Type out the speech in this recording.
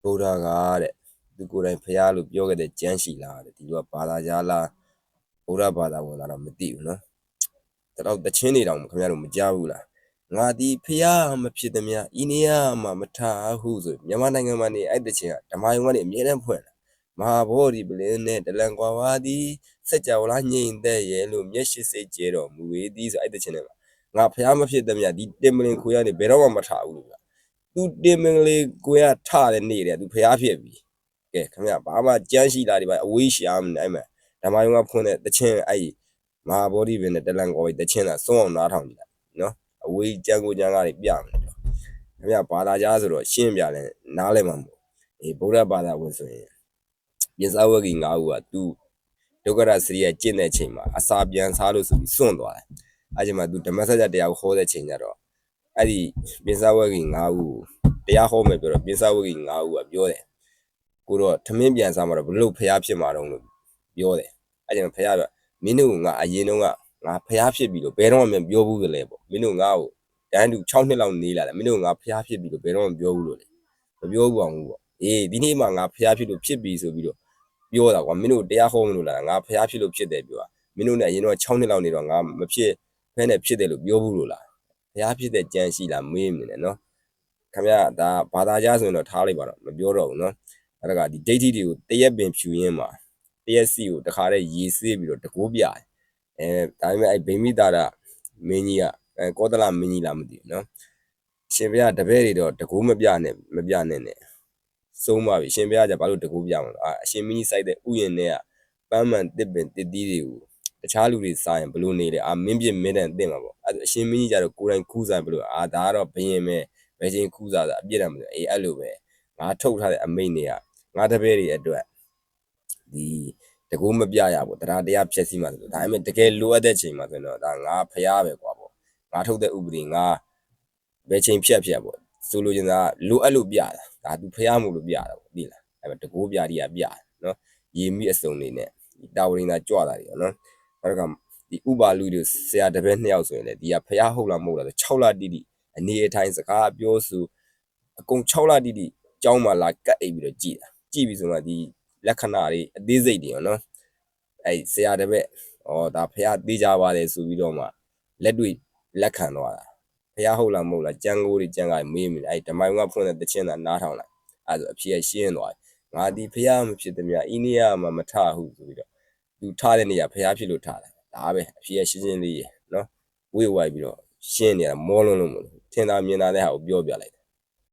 ဗုဒ္ဓကတဲ့သူကိုယ်တိုင်ဖရားလို့ပြောခဲ့တဲ့ကျမ်းရှိလားတဲ့ဒီလိုကဘာသာကြားလားဗုဒ္ဓဘာသာဝင်လားတော့မသိဘူးနော်တော့တချင်းနေတောင်ခင်ဗျားတို့မကြားဘူးလားငါဒီဖရားမဖြစ်သမျှဤနေရာမှာမထားဟုဆိုမြန်မာနိုင်ငံမှာနေအဲ့တချင်းကဓမ္မယုံကနေအမြဲတမ်းဖွင့်လာမဟာဘောဓိပလင်းနဲ့တလန်ကွာဝါသည်စัจ java လားငြိမ်သက်ရဲ့လို့မျက်ရှိစိတ်ကျဲတော်မူ၏သည်ဆိုအဲ့တချင်းနဲ့ငါဖရားမဖြစ်သမျှဒီတင်မလင်ခွေရနေဘယ်တော့မှမထားဘူးလို့သူတင်မလေးကိုရထတဲ့နေ့တဲ့သူဖရားဖြစ်ပြီကဲခင်ဗျာဘာမှကြမ်းရှိတာဒီပါအဝေးရှာမနေအဲ့မှာဓမ္မယုံကဖွင့်တဲ့တချင်းအဲ့မဟာဘောဓိပင်နဲ့တလန်ကွာတချင်းလားစွန့်အောင်နားထောင်ကြည့်နော်အဝေးကြမ်းကိုကြမ်းကားတွေပြမယ်တော့ခင်ဗျာဘာသာကြားဆိုတော့ရှင်းပြလဲနားလဲမှာမဟုတ်ဗုဒ္ဓဘာသာဝင်ဆိုရင်ပြင်စာဝဂီ9ခုကသူဒုက္ခရစရိယကျင့်တဲ့ချိန်မှာအစာပြန်စားလို့ဆိုပြီးစွန့်သွားတယ်အဲ့ချိန်မှာသူဓမ္မစကြာတရားကိုဟောတဲ့ချိန်ကျတော့အဲ့ဒီပြင်စာဝဂီ9ခုတရားဟောမယ်ပြောတော့ပြင်စာဝဂီ9ခုကပြောတယ်ကိုတော့ထမင်းပြန်စားမှာတော့ဘလို့ဖျားဖြစ်မှာတော့လို့ပြောတယ်အဲ့ချိန်မှာဖျားကမင်းတို့ကငါအရင်တော့ကငါဖျားဖြစ်ပြီလို့ဘယ်တော့မှမပြောဘူးလေပေါ့မင်းတို့ငါ့ကိုတန်းတူ6နှစ်လောက်နေလာတယ်မင်းတို့ငါဖျားဖြစ်ပြီလို့ဘယ်တော့မှမပြောဘူးလို့လေမပြောဘူးအောင်ဘူးပေါ့ဒီနေ့မှငါဖျားဖြစ်လို့ဖြစ်ပြီဆိုပြီးတော့ပြောတာကွာမင်းတို့တရားဟောမလို့လားငါဖျားဖြစ်လို့ဖြစ်တယ်ပြောတာမင်းတို့နဲ့အရင်တော့6နှစ်လောက်နေတော့ငါမဖြစ်ဖဲနဲ့ဖြစ်တယ်လို့ပြောဘူးလို့လားဖျားဖြစ်တဲ့ကြံရှိလားမေးနေတယ်နော်ခင်ဗျာဒါဘာသာကြားဆိုရင်တော့ထားလိုက်ပါတော့မပြောတော့ဘူးနော်အဲ့ဒါကဒီဒိဋ္ဌိတွေကိုတရက်ပင်ဖြူရင်းမှာတရက်စီကိုတခါတည်းရေဆေးပြီးတော့တကိုးပြတယ်ဒါပေမဲ့အဲ့ဗိမိတာရမင်းကြီးကကောသလမင်းကြီးလားမသိဘူးနော်ရှင်ဘုရားတပည့်တွေတော့တကိုးမပြနဲ့နဲ့ဆုံးပါပြီရှင်ဘုရားကဘာလို့တကိုးပြမှာလဲအရှင်မင်းကြီးစိုက်တဲ့ဥယျာဉ်နဲ့ကပန်းမှန်တစ်ပင်တစ်သီးတွေကိုတခြားလူတွေစားရင်ဘလို့နေလဲမင်းပြစ်မင်းတန်သိမှာပေါ့အဲ့အရှင်မင်းကြီးကြတော့ကိုယ်တိုင်ခူးစားဘလို့ဒါကတော့ဘယင်ပဲဘယ်ချိန်ခူးစားတာအပြစ်တယ်မလို့အဲ့လိုပဲငါထုတ်ထားတဲ့အမိန့်တွေကငါတပည့်တွေအတွက်ဒီတကူမပြရဘူးတရားဖြည့်ဆည်းမှာဆိုဒါပေမဲ့တကယ်လိုအပ်တဲ့ချိန်မှာဆိုတော့ဒါငါဖျားပဲကွာပေါ့ငါထုတ်တဲ့ဥပဒေငါဘယ်ချိန်ဖြတ်ပေါ့ဆိုလိုချင်တာလိုအပ်လို့ပြတာဒါသူဖျားမှုလို့ပြတာပေါ့သိလားအဲ့မဲ့တကူပြတီးကပြတယ်နော်ရေမိအစုံနေနဲ့တာဝရင်သာကြွတာတွေနော်အဲ့ဒါကဒီဥပါလူတွေဆရာတပည့်2ယောက်ဆိုရင်လေဒီကဖျားဟုတ်လားမဟုတ်လားဆို6လတိတိအနေအထိုင်စကားပြောဆိုအကုန်6လတိတိကျောင်းမှာလာကတ်အိပ်ပြီးတော့ကြည်ပြီဆိုမှဒီလက္ခဏာတွေအသေးစိတ်တွေရောနော်အဲ့ဆရာတပည့်ဒါဖះသေးကြပါတယ်ဆိုပြီးတော့မှလက်တွေ့လက်ခံသွားတာဖះဟုတ်လားမဟုတ်လားကြံကိုတွေကြံကမေးမိတယ်အဲ့ဓမ္မယုံကဖွင့်တဲ့တခြင်းသာနားထောင်လိုက်အဲ့ဆိုအဖြေရှင်းသွားငါဒီဖះမဖြစ်သမျှဤနေရာမှာမထဟုဆိုပြီးတော့သူထားတဲ့နေရာဖះဖြစ်လို့ထားတာဒါပဲအဖြေရှင်းလေးနော်ဝေ့ဝိုက်ပြီးတော့ရှင်းနေတာမောလုံးလုံးမလို့ထင်သာမြင်သာတဲ့ဟာကိုပြောပြလိုက်